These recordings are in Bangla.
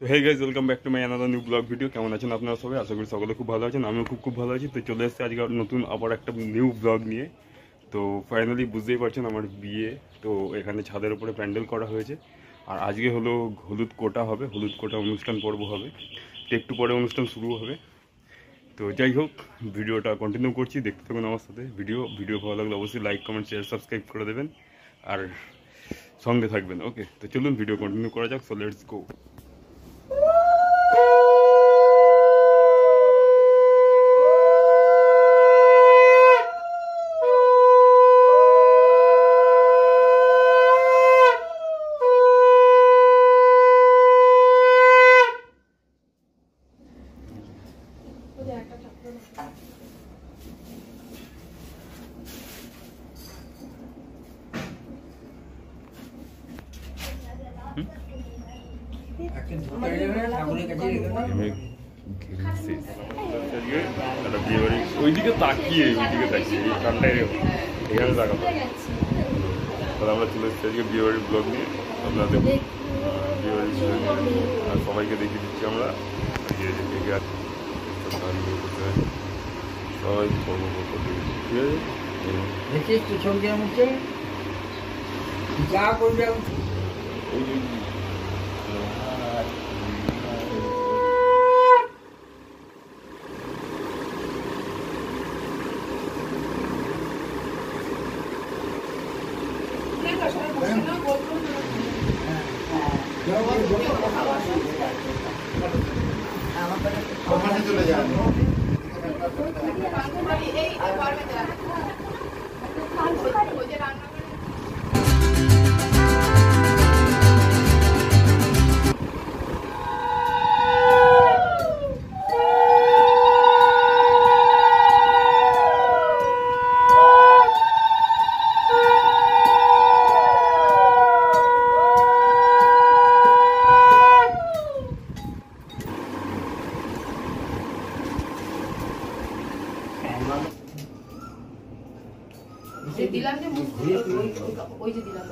Hey guys, welcome back to my another new blog video. কেমন আছেন আপনারা সবাই? আশা করি সকলে খুব ভালো আছেন। আমিও খুব ভালো আছি। তো চলে এসেছি আজকে নতুন আবার একটা নিউ ব্লগ নিয়ে। তো ফাইনালি বুঝতেই পারছেন আমার বিয়ে। তো এখানে ছাদের উপরে প্যান্ডেল করা হয়েছে। আর আজকে হলো হলুদ কোটা হবে, হলুদ কোটা অনুষ্ঠান পর্ব হবে। তো একটু পরে অনুষ্ঠান শুরু হবে। তো যাই হোক, ভিডিওটা কন্টিনিউ করছি, দেখতে থাকুন আমার সাথে। ভিডিও ভালো লাগলে অবশ্যই লাইক, কমেন্ট, শেয়ার, সাবস্ক্রাইব করে দেবেন আর সঙ্গে থাকবেন। ওকে, তো চলুন ভিডিও কন্টিনিউ করা যাক। So let's go. ওইদিকে তাকিয়ে ঠান্ডায় এখানে তাকাবো। তাহলে আমরা চলে এসেছি আজকে বিয়ে বাড়ির ব্লগ নিয়ে। আপনাদের বিয়ে বাড়ির আর সবাইকে দেখিয়ে দিচ্ছি আমরা। সবাই দেখিস তো ছবি আমাকে যা করবে চলে যাবে। দিলাম যে ওই যে দিলাম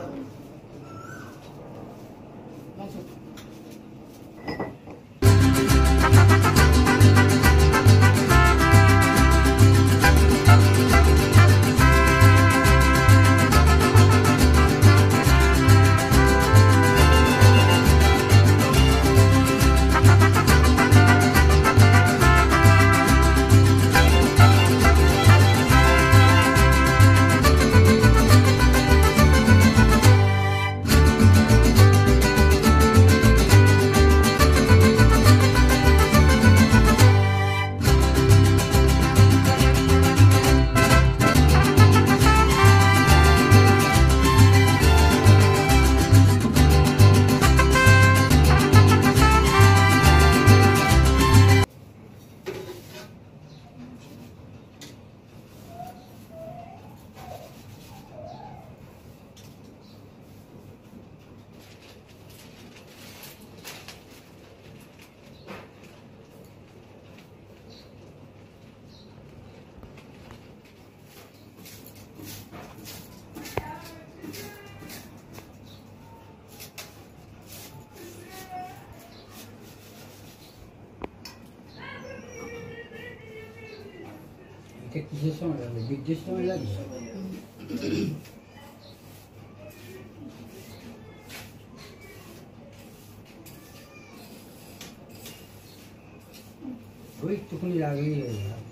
কিসের সময় লাগবে? বীর্যের সময় লাগবে। ওই একটুখানি লাগলেই হয়ে যাবে।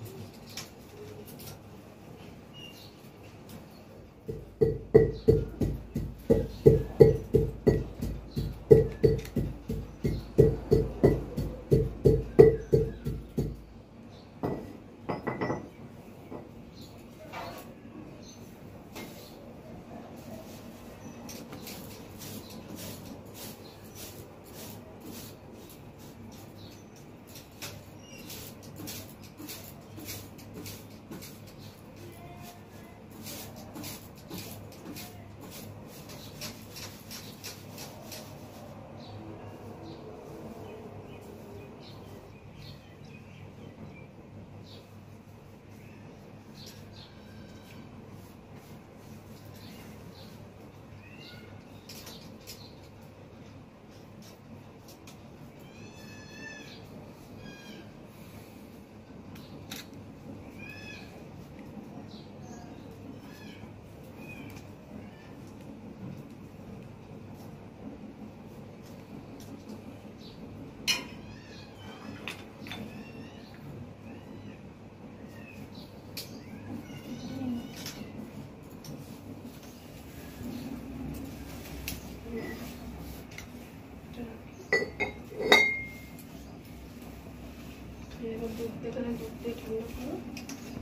এখানে দুধ দিয়ে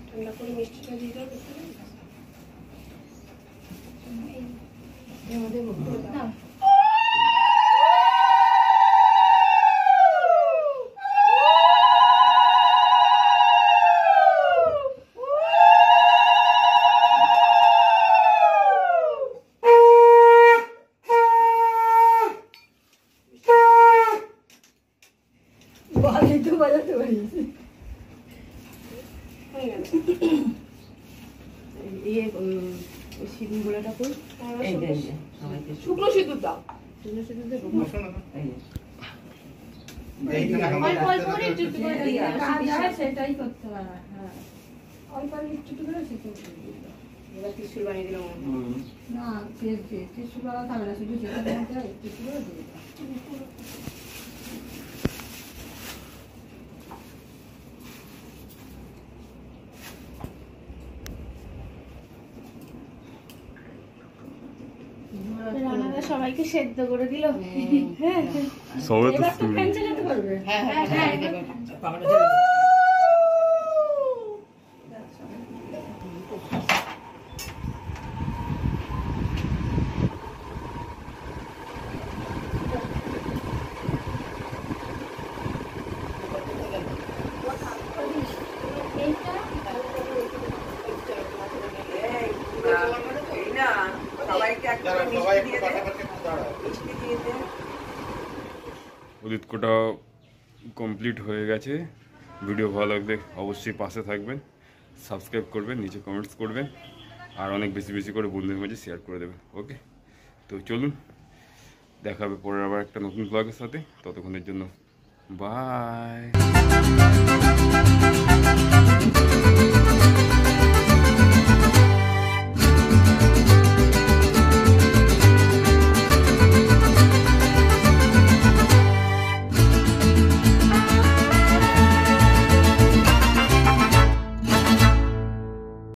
ঠান্ডা করে মিষ্টিটা দিয়ে দাও ভেতরে। এর মধ্যে ভর্তি দাও। বালি তো বাজাতে পারিস। হয়ে গেল। ইয়ে সিঁদুর গোলাটা কই? এই যে সবাইকে শুকনো সিঁদুর দাও। শুকনো সিঁদুর দেবো। এই যে। অল্প অল্প করে একটু একটু করে দিয়ে দাও। কাজ হয় সেটাই করতে হবে। হ্যাঁ। অল্প অল্প একটু একটু করে সিঁদুর দিয়ে দাও। এবার ত্রিশূল বানিয়ে দিলাম। না, টিস্যু বালা থাকবে না, শুধু যেটা মধ্যে একটু একটু করে দিয়ে দাও। রান্নাটা সবাইকে সেদ্ধ করে দিল। হ্যাঁ সবাই তো এবার তো শুনবে। ফ্যান চালাতে পারবে। হ্যাঁ হ্যাঁ হ্যাঁ উদিতকোটা কমপ্লিট হয়ে গেছে। ভিডিও ভালো লাগলে অবশ্যই পাশে থাকবেন, সাবস্ক্রাইব করবেন, নিচে কমেন্টস করবেন, আর অনেক বেশি বেশি করে বন্ধুদের মাঝে শেয়ার করে দেবেন। ওকে, তো চলুন দেখা হবে পরের আবার একটা নতুন ব্লগের সাথে। ততক্ষণের জন্য বাই।